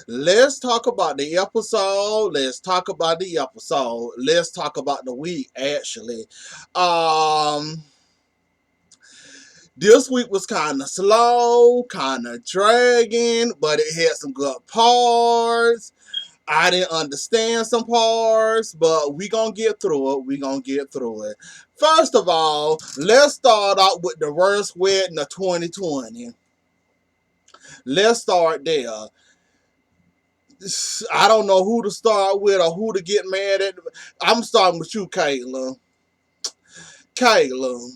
Let's talk about the episode. Let's talk about the episode. Let's talk about the week, actually. Um, this week was kind of slow, kind of dragging, but it had some good parts. I didn't understand some parts, but we gonna get through it. We gonna get through it. First of all, let's start out with the worst wedding of 2020. Let's start there. I don't know who to start with or who to get mad at. I'm starting with you, Kayla. Kayla,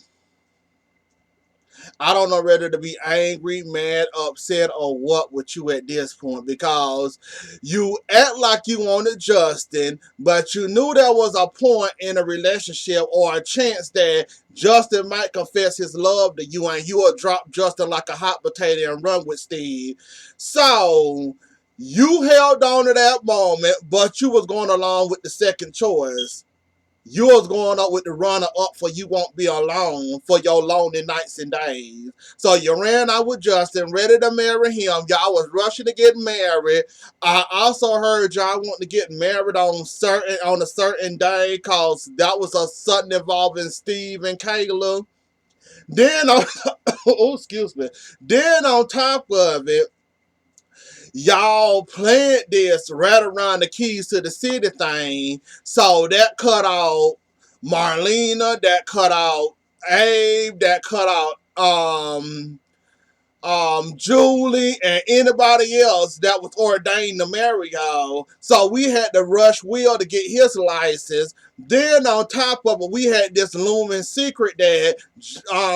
I don't know whether to be angry, mad, upset, or what with you at this point, because you act like you wanted Justin, but you knew there was a point in a relationship or a chance that Justin might confess his love to you and you will drop Justin like a hot potato and run with Steve. So you held on to that moment, but you was going along with the second choice. You was going up with the runner up for You Won't Be Alone for your lonely nights and days. So you ran out with Justin, ready to marry him. Y'all was rushing to get married. I also heard y'all wanting to get married on a certain day because that was a sudden involving Steve and Kayla. Then on oh excuse me. Then on top of it, y'all planned this right around the keys to the city thing. So that cut out Marlena, that cut out Abe, that cut out Julie and anybody else that was ordained to marry y'all. So we had to rush Will to get his license. Then on top of it, we had this looming secret that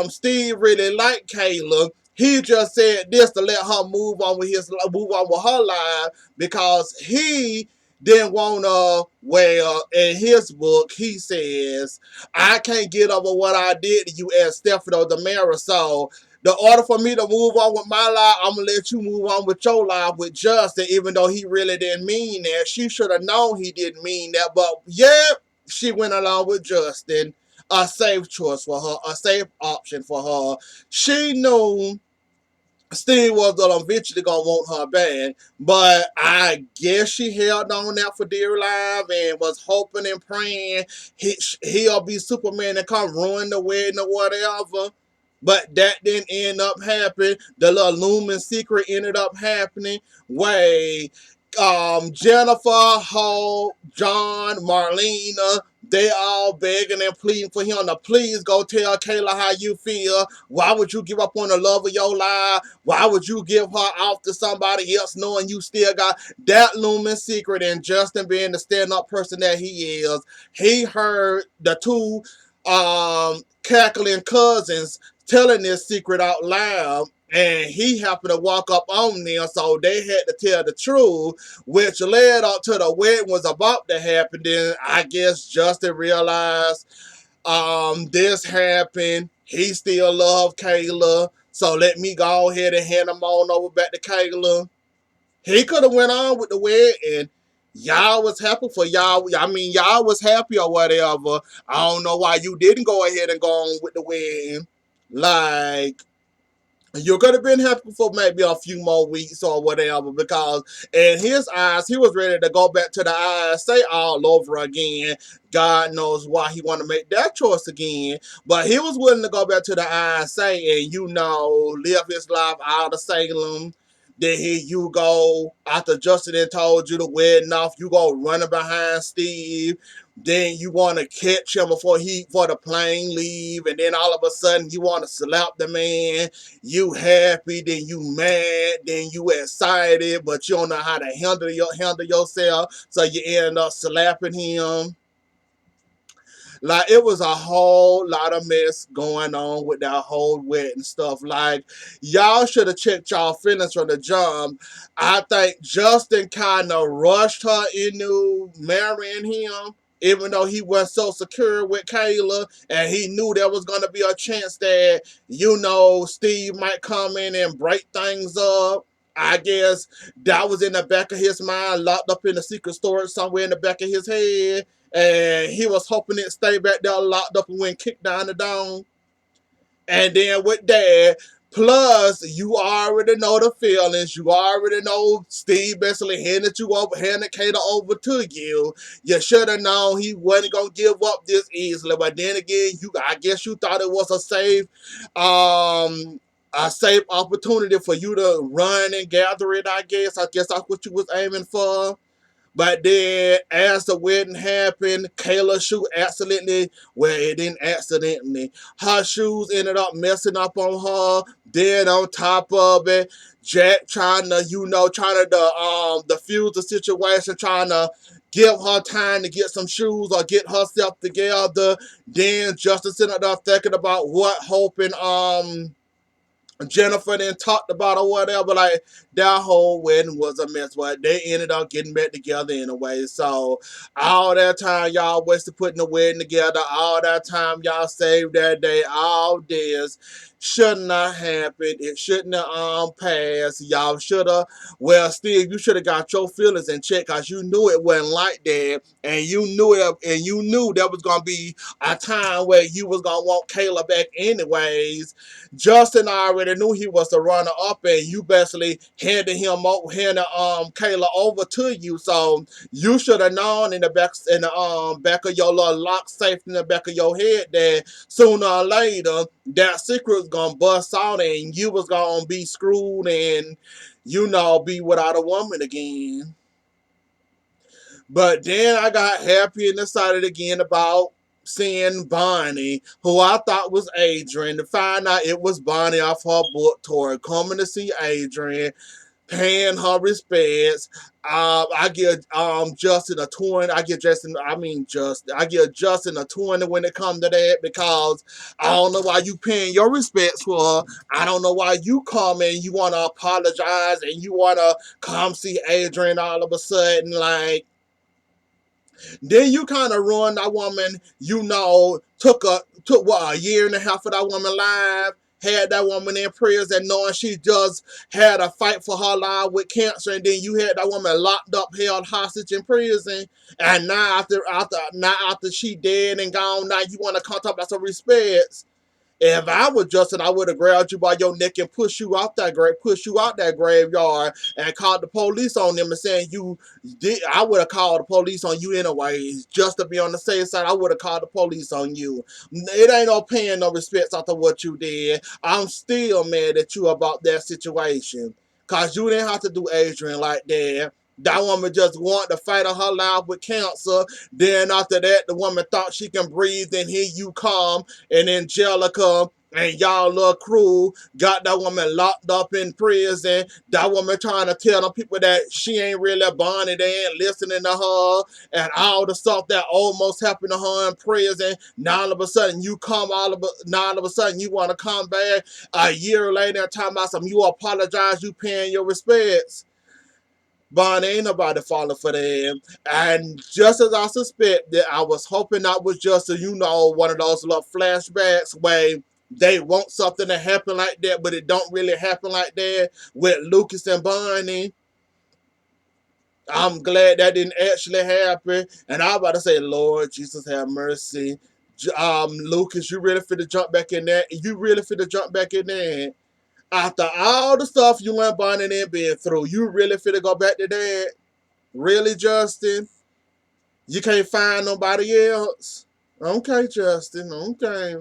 Steve really liked Kayla. He just said this to let her move on with her life because he didn't want to. Well, in his book, he says, "I can't get over what I did to you as Stefano Demera. So the order for me to move on with my life, I'm gonna let you move on with your life with Justin, even though he really didn't mean that. She should have known he didn't mean that, but yeah, she went along with Justin. A safe choice for her, a safe option for her. She knew Steve was eventually gonna want her back, but I guess she held on that for dear life and was hoping and praying he'll be Superman and come ruin the wedding or whatever. But that didn't end up happening. The little looming secret ended up happening. Way Jennifer, Hope, John, Marlena, they all begging and pleading for him to please go tell Kayla how you feel. Why would you give up on the love of your life? Why would you give her off to somebody else knowing you still got that looming secret? And Justin being the stand-up person that he is, he heard the two cackling cousins telling this secret out loud. And he happened to walk up on them, so they had to tell the truth, which led up to the wedding was about to happen. Then I guess Justin realized this happened. He still loved Kayla. So let me go ahead and hand him on over back to Kayla. He could have went on with the wedding. Y'all was happy for y'all. I mean, y'all was happy or whatever. I don't know why you didn't go ahead and go on with the wedding. Like, you could have been happy for maybe a few more weeks or whatever, because in his eyes, he was ready to go back to the ISA all over again. God knows why he wanted to make that choice again, but he was willing to go back to the ISA and, live his life out of Salem. Then here you go, after Justin had told you the wedding off, you go running behind Steve. Then you want to catch him before the plane leave, and then all of a sudden you want to slap the man. You happy, then you mad, then you excited, but you don't know how to handle yourself, so you end up slapping him. Like, it was a whole lot of mess going on with that whole wedding stuff. Like, y'all should have checked y'all feelings from the jump. I think Justin kind of rushed her into marrying him, even though he was so secure with Kayla, and he knew there was going to be a chance that, Steve might come in and break things up. I guess that was in the back of his mind, locked up in the secret storage somewhere in the back of his head. And he was hoping it stayed back there locked up and went kicked down the dome. And then with that, Plus, you already know the feelings. You already know Steve basically handed Kayla over to you. You should have known he wasn't gonna give up this easily. But then again, I guess you thought it was a safe opportunity for you to run and gather it. I guess that's what you was aiming for. But then, as the wedding happened, Kayla's shoe accidentally, well, it didn't accidentally. Her shoes ended up messing up on her. Then, on top of it, Jack trying to, trying to diffuse the situation, trying to give her time to get some shoes or get herself together. Then, Justice ended up thinking about what Hope and Jennifer then talked about or whatever, like that whole wedding was a mess, but they ended up getting back together anyway. So all that time y'all wasted putting the wedding together, all that time y'all saved that day, all this should not happen. It shouldn't have passed. Y'all should have, well, Steve, you should have got your feelings in check because you knew it wasn't like that, and you knew it, and you knew there was gonna be a time where you was gonna want Kayla back anyways. Justin already knew he was the runner up, and you basically handed Kayla over to you. So you should have known in the back of your little lock safe in the back of your head that sooner or later that secret was gonna bust out and you was gonna be screwed and be without a woman again. But then I got happy and excited again about seeing Bonnie, who I thought was Adrian, to find out it was Bonnie off her book tour, coming to see Adrian, paying her respects. I give Justin a 20. I give Justin a 20 when it comes to that because I don't know why you paying your respects for her. I don't know why you come and you want to apologize and you want to come see Adrian all of a sudden. Like, then you kind of ruined that woman, took what, a year and a half of that woman life, had that woman in prison knowing she just had a fight for her life with cancer, and then you had that woman locked up, held hostage in prison, and now after she dead and gone, now you want to come talk about some respects. If I was Justin, I would have grabbed you by your neck and push you out that graveyard, and called the police on them and saying you did. I would have called the police on you anyways, just to be on the safe side. I would have called the police on you. It ain't no paying no respects after what you did. I'm still mad at you about that situation, cause you didn't have to do Adrian like that. That woman just wanted to fight her life with cancer. Then after that, the woman thought she can breathe, and here you come, and Angelica and y'all little crew got that woman locked up in prison. That woman trying to tell them people that she ain't really Bonnie, they ain't listening to her, and all the stuff that almost happened to her in prison. Now all of a sudden now all of a sudden you want to come back a year later and talking about some, you apologize, you paying your respects. Bonnie, ain't nobody falling for them. And just as I suspected, I was hoping that was just one of those little flashbacks where they want something to happen like that, but it don't really happen like that with Lucas and Bonnie. I'm glad that didn't actually happen. And I was about to say, Lord Jesus have mercy. Lucas, you really finna jump back in there? You really finna jump back in there? After all the stuff you and Bonnie and been through, you really finna go back to that? Really, Justin? You can't find nobody else? Okay, Justin. Okay.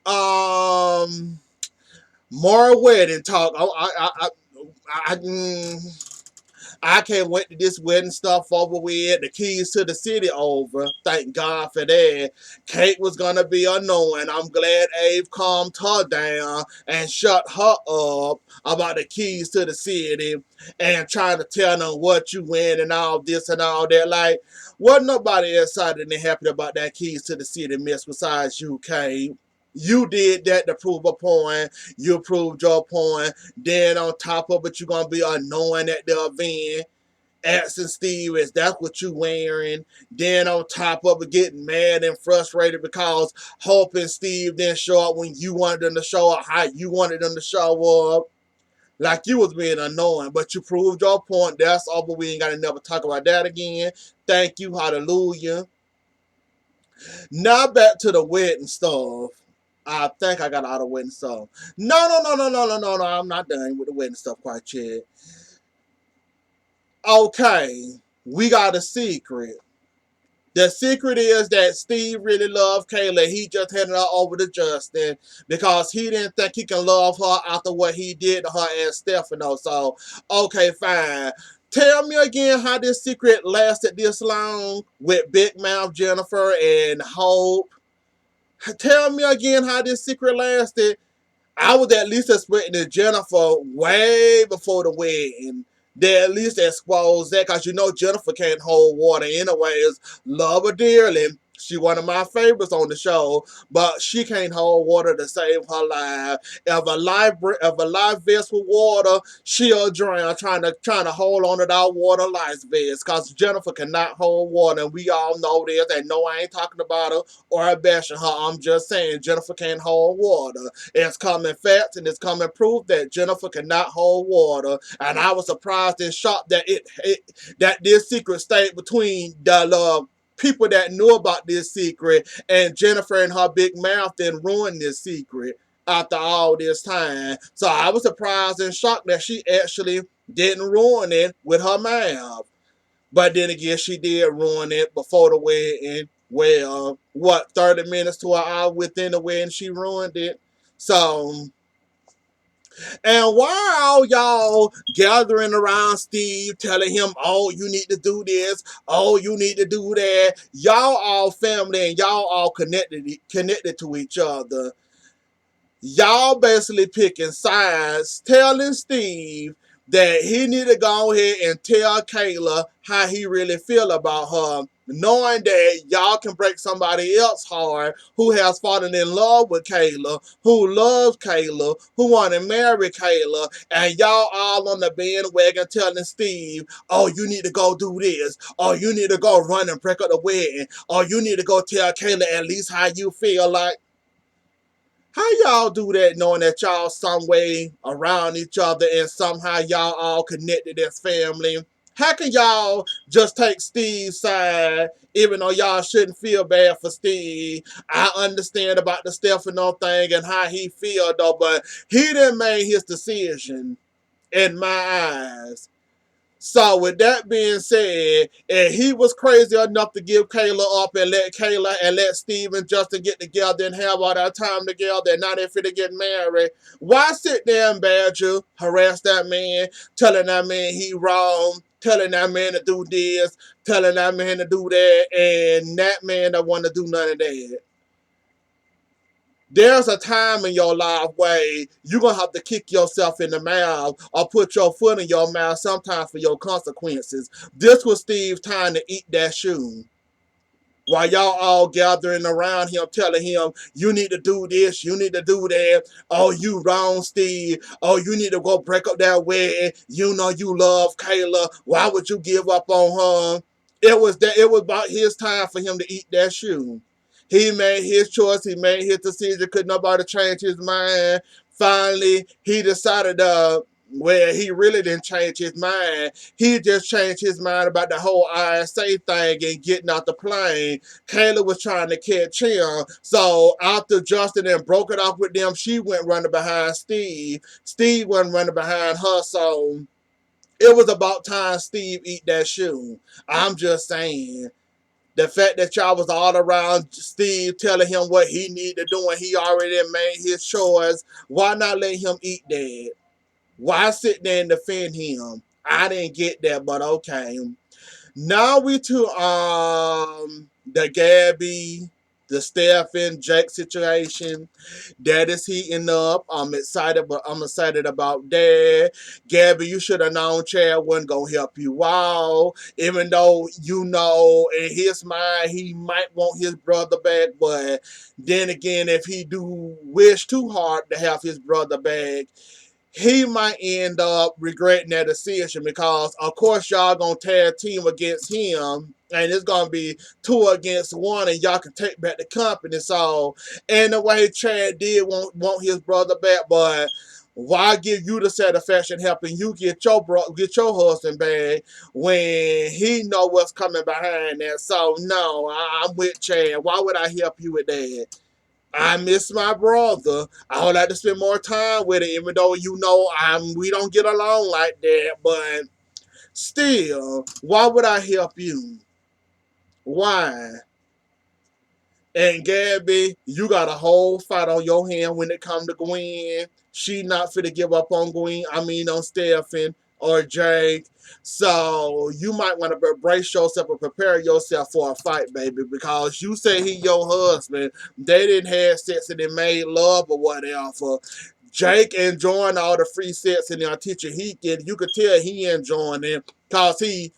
Um, more wedding talk. I can't wait to this wedding stuff over with. The keys to the city over. Thank God for that. Kate was gonna be annoying. I'm glad Abe calmed her down and shut her up about the keys to the city and trying to tell them what you win and all this and all that. Like, wasn't nobody excited and happy about that keys to the city mess besides you, Kate. You did that to prove a point. You proved your point. Then on top of it, you're gonna be annoying at the event, asking Steve, is that what you wearing? Then on top of it, getting mad and frustrated because Hope and Steve didn't show up when you wanted them to show up, how you wanted them to show up. Like, you was being annoying, but you proved your point. That's over. We ain't gotta never talk about that again. Thank you. Hallelujah. Now back to the wedding stuff. I think I got all the wedding stuff. No. I'm not done with the wedding stuff quite yet. Okay, we got a secret. The secret is that Steve really loved Kayla. He just handed her over to Justin because he didn't think he can love her after what he did to her and Stefano. So, okay, fine. Tell me again how this secret lasted this long with Big Mouth Jennifer and Hope. Tell me again how this secret lasted. I was at least expecting that Jennifer way before the wedding. They at least expose that because you know Jennifer can't hold water anyways. Love her dearly. She one of my favorites on the show, but she can't hold water to save her life. If a life vest with water, she'll drown trying to hold on to that water life vest. Cause Jennifer cannot hold water, and we all know this. And no, I ain't talking about her or bashing her. I'm just saying Jennifer can't hold water. It's coming facts and it's coming proof that Jennifer cannot hold water. And I was surprised and shocked that that this secret stayed between the people that knew about this secret and Jennifer and her big mouth didn't ruin this secret after all this time. So I was surprised and shocked that she actually didn't ruin it with her mouth. But then again, she did ruin it before the wedding. Well, what, 30 minutes to an hour within the wedding, she ruined it. So, and while y'all gathering around Steve, telling him, oh, you need to do this, oh, you need to do that, y'all all family and y'all all connected to each other. Y'all basically picking sides, telling Steve that he need to go ahead and tell Kayla how he really feel about her, knowing that y'all can break somebody else's heart who has fallen in love with Kayla, who loves Kayla, who want to marry Kayla, and y'all all on the bandwagon telling Steve, oh, you need to go do this, or you need to go run and break up the wedding, or you need to go tell Kayla at least how you feel. Like, how y'all do that knowing that y'all some way around each other and somehow y'all all connected as family? How can y'all just take Steve's side even though y'all shouldn't feel bad for Steve? I understand about the Stefano thing and how he feel though, but he didn't make his decision in my eyes. So with that being said, and he was crazy enough to give Kayla up and let Kayla and let Steve and Justin get together and have all that time together and now they're finna get married. Why sit there and badger, harass that man, telling that man he wrong, telling that man to do this, telling that man to do that, and that man don't want to do none of that? There's a time in your life where you're going to have to kick yourself in the mouth or put your foot in your mouth sometimes for your consequences. This was Steve's time to eat that shoe. While y'all all gathering around him, telling him, you need to do this, you need to do that. Oh, you wrong, Steve. Oh, you need to go break up that wedding. You know you love Kayla. Why would you give up on her? It was about his time for him to eat that shoe. He made his choice. He made his decision. Could nobody change his mind? Finally, he decided well, he really didn't change his mind. He just changed his mind about the whole ISA thing and getting out the plane. Kayla was trying to catch him. So after Justin and broke it off with them, she went running behind Steve. Steve wasn't running behind her. So it was about time Steve eat that shoe. I'm just saying. The fact that y'all was all around Steve telling him what he needed to do and he already made his choice, why not let him eat that? Why sit there and defend him? I didn't get that, but okay. Now we to the Gabby, the Steph and Jake situation. That is heating up. I'm excited, but I'm excited about that. Gabby, you should have known Chad wasn't gonna help you out. Even though you know in his mind he might want his brother back, but then again, if he do wish too hard to have his brother back, he might end up regretting that decision because, of course, y'all gonna tag team against him, and it's gonna be 2 against 1, and y'all can take back the company. So, in a way, Chad did want his brother back, but why give you the satisfaction helping you get get your husband back when he know what's coming behind that? So, no, I'm with Chad. Why would I help you with that? I miss my brother. I would like to spend more time with him, even though we don't get along like that. But still, why would I help you? Why? And Gabby, you got a whole fight on your hand when it come to Gwen. She not fit to give up on Gwen. I mean on Stephen or Jake. So you might want to brace yourself and prepare yourself for a fight, baby, because you say he your husband. They didn't have sex and they made love or whatever. Jake enjoying all the free sex and the attention he get. You could tell he enjoying it because he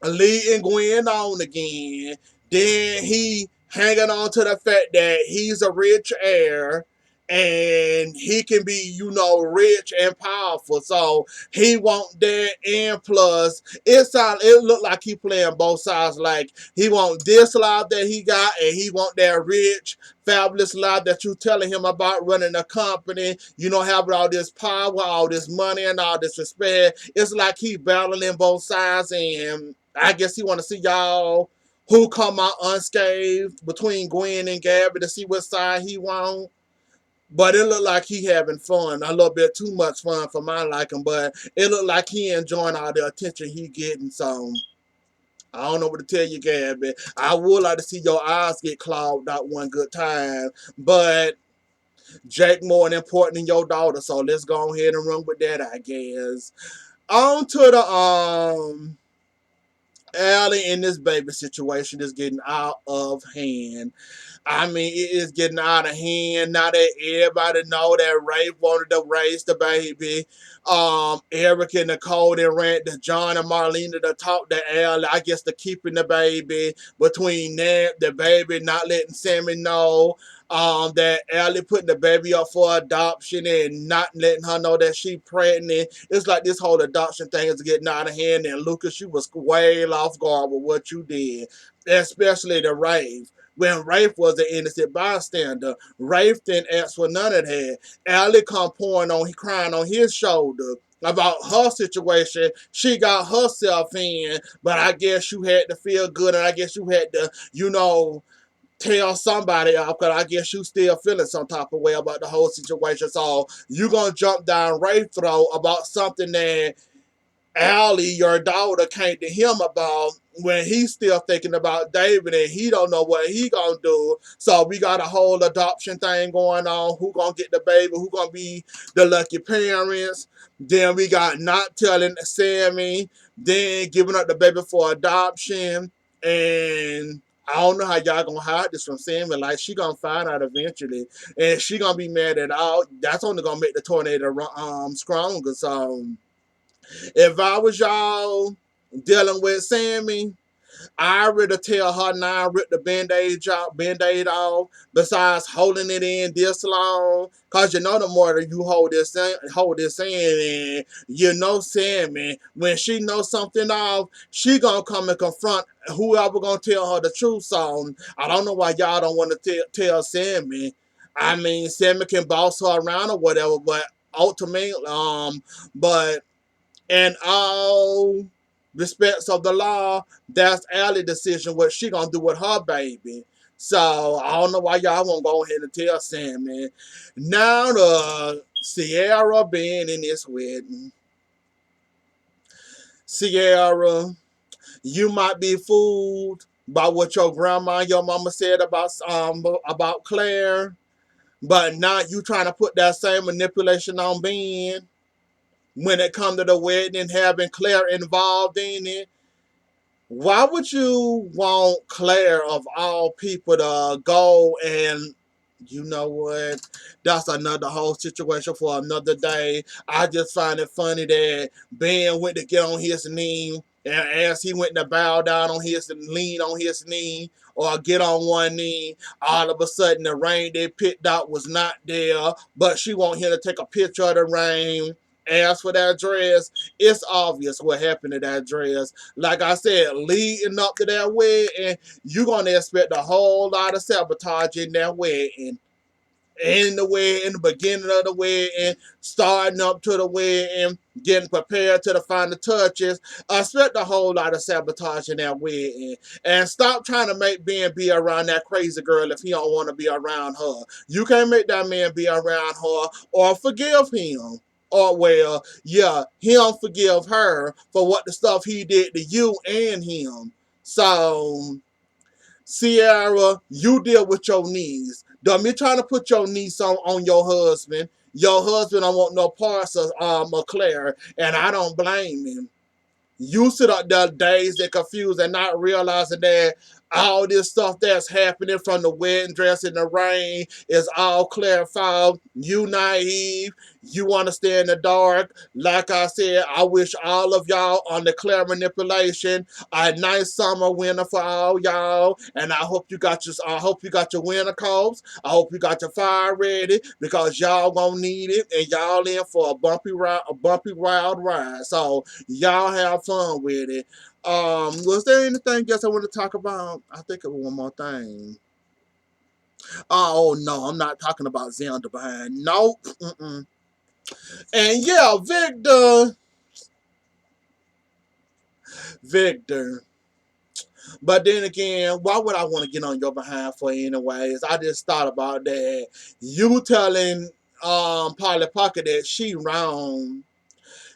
leading Gwen on again. Then he hanging on to the fact that he's a rich heir and he can be, rich and powerful. So he want that, and plus it looked like he playing both sides. Like he want this life that he got, and he want that rich, fabulous life that you telling him about running a company. Having all this power, all this money, and all this respect. It's like he battling both sides, and I guess he want to see y'all who come out unscathed between Gwen and Gabby to see what side he want. But it looked like he having fun, a little bit too much fun for my liking. But it looked like he enjoying all the attention he getting. So I don't know what to tell you, Gabby. I would like to see your eyes get clogged out one good time, but Jake more important than your daughter. So let's go ahead and run with that, I guess. On to the Allie in this baby situation is getting out of hand. I mean, it is getting out of hand now that everybody know that Ray wanted to raise the baby. Eric and Nicole then ran to John and Marlena to talk to Allie. I guess to keeping the baby. Between that, the baby not letting Sammy know. That Allie putting the baby up for adoption and not letting her know that she pregnant. It's like this whole adoption thing is getting out of hand. And Lucas, you was way off guard with what you did, especially the Rafe. When Rafe was an innocent bystander, Rafe didn't ask for none of that. Allie come crying on his shoulder about her situation. She got herself in, but I guess you had to feel good, and I guess you had to, tell somebody out, because I guess you still feeling some type of way about the whole situation. So you gonna jump down Rafe's throat about something that Allie, your daughter, came to him about when he's still thinking about David and he don't know what he gonna do. So we got a whole adoption thing going on. Who gonna get the baby? Who gonna be the lucky parents? Then we got not telling Sammy. Then giving up the baby for adoption. And I don't know how y'all gonna hide this from Sammy. Like she gonna find out eventually, and she gonna be mad at all. That's only gonna make the tornado stronger. So if I was y'all dealing with Sammy, I'd rather tell her now rip the band-aid off, besides holding it in this long. Cause the more that you hold this in, and Sammy, when she knows something off, she gonna come and confront whoever gonna tell her the truth. So I don't know why y'all don't want to tell Sammy. I mean, Sammy can boss her around or whatever, but ultimately, but in all respects of the law, that's Allie's decision what she gonna do with her baby. So I don't know why y'all won't go ahead and tell Sam, man. Now the Sierra being in this wedding. Sierra, you might be fooled by what your grandma and your mama said about Claire, but now you trying to put that same manipulation on Ben when it come to the wedding and having Claire involved in it. Why would you want Claire of all people to go and you know what? That's another whole situation for another day. I just find it funny that Ben went to get on his knee, and as he went to bow down on his lean on his knee or get on one knee, all of a sudden the ring they picked out was not there, but she want him to take a picture of the ring. As for that dress, it's obvious what happened to that dress. Like I said, leading up to that wedding, you're going to expect a whole lot of sabotage in that wedding. in the wedding, in the beginning of the wedding, starting up to the wedding, getting prepared to the final touches. I spent a whole lot of sabotage in that wedding. And stop trying to make Ben be around that crazy girl if he don't want to be around her. You can't make that man be around her or forgive him. Or well, yeah, him forgive her for what the stuff he did to you and him. So Sierra, you deal with your niece. Don't be trying to put your niece on your husband. Your husband don't want no parts of McClare, and I don't blame him. You sit up there dazed and confused and not realizing that all this stuff that's happening from the wedding dress in the rain is all clarified. You naive. You want to stay in the dark. Like I said, I wish all of y'all on the clear manipulation a nice summer winter for all y'all. And I hope you got your winter coats. I hope you got your fire ready because y'all gonna need it and y'all in for a bumpy wild ride. So y'all have fun with it. Was there anything else I want to talk about? I think of one more thing. Oh no, I'm not talking about Xander behind. Nope. Mm-mm. And yeah, Victor. But then again, why would I want to get on your behind for anyways? I just thought about that. You telling Polly Pocket that she wrong.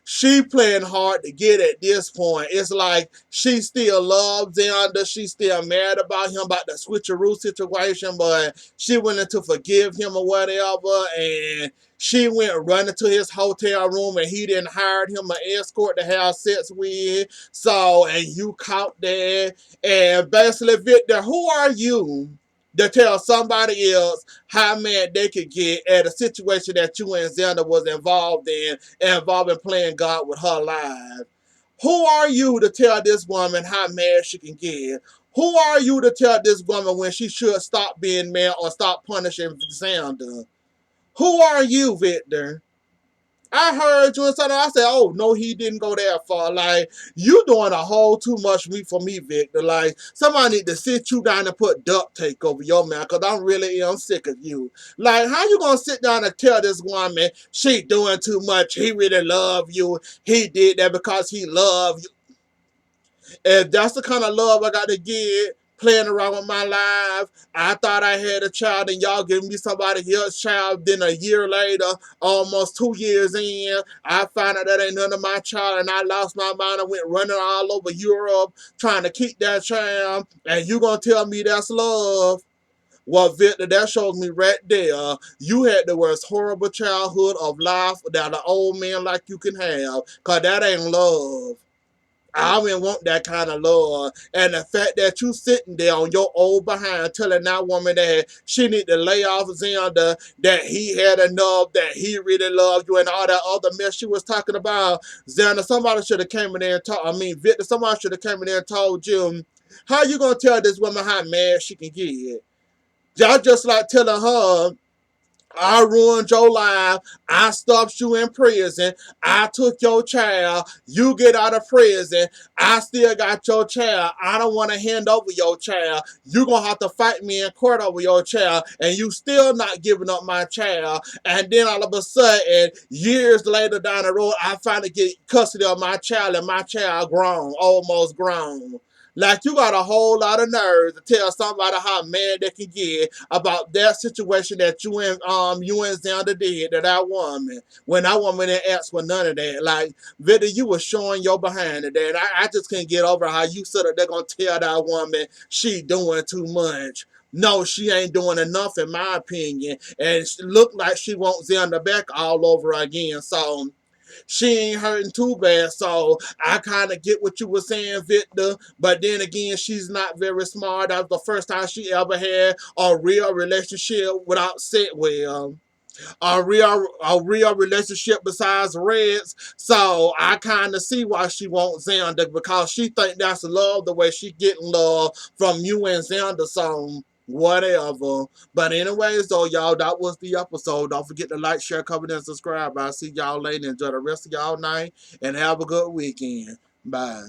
She playing hard to get at this point. It's like she still loves Xander. She still mad about him about the switcheroo situation, but she willing to forgive him or whatever. And she went running to his hotel room and he didn't hire him an escort to have sex with. So, and you caught that. And basically, Victor, who are you to tell somebody else how mad they could get at a situation that you and Xander was involved in, involving playing God with her life? Who are you to tell this woman how mad she can get? Who are you to tell this woman when she should stop being mad or stop punishing Xander? Who are you, Victor? I heard you and something. I said, "Oh no, he didn't go that far." Like you doing a whole too much meat for me, Victor. Like somebody need to sit you down and put duct tape over your mouth, cause I'm really am sick of you. Like how you gonna sit down and tell this woman she doing too much? He really love you. He did that because he loved you. If that's the kind of love I got to get, playing around with my life, I thought I had a child and y'all giving me somebody else's child. Then a year later, almost 2 years in, I found out that ain't none of my child and I lost my mind and went running all over Europe trying to keep that child. And you gonna tell me that's love? Well, Victor, that shows me right there. You had the worst horrible childhood of life that an old man like you can have. Cause that ain't love. I didn't want that kind of love. And the fact that you sitting there on your old behind telling that woman that she need to lay off Xander, that he had enough, that he really loved you, and all that other mess she was talking about. Xander, somebody should have came in there and told, Victor, somebody should have came in there and told you, how you going to tell this woman how mad she can get? Y'all just like telling her, I ruined your life. I stuffed you in prison. I took your child. You get out of prison. I still got your child. I don't want to hand over your child. You're going to have to fight me in court over your child. And you still not giving up my child. And then all of a sudden, years later down the road, I finally get custody of my child and my child grown, almost grown. Like you got a whole lot of nerves to tell somebody how mad they can get about that situation that you and Xander did to that woman when that woman didn't ask for none of that. Like Victor, you were showing your behind to that. I just can't get over how you said that they're gonna tell that woman she doing too much. No, she ain't doing enough in my opinion. And it looked like she wants Xander back all over again. So she ain't hurting too bad. So I kind of get what you were saying, Victor. But then again, she's not very smart. That was the first time she ever had a real relationship without set well. A real relationship besides Red's. So I kind of see why she wants Xander because she think that's love the way she getting love from you and Xander. So whatever. But anyways, though, y'all, that was the episode. Don't forget to like, share, comment, and subscribe. I'll see y'all later. Enjoy the rest of y'all night and have a good weekend. Bye.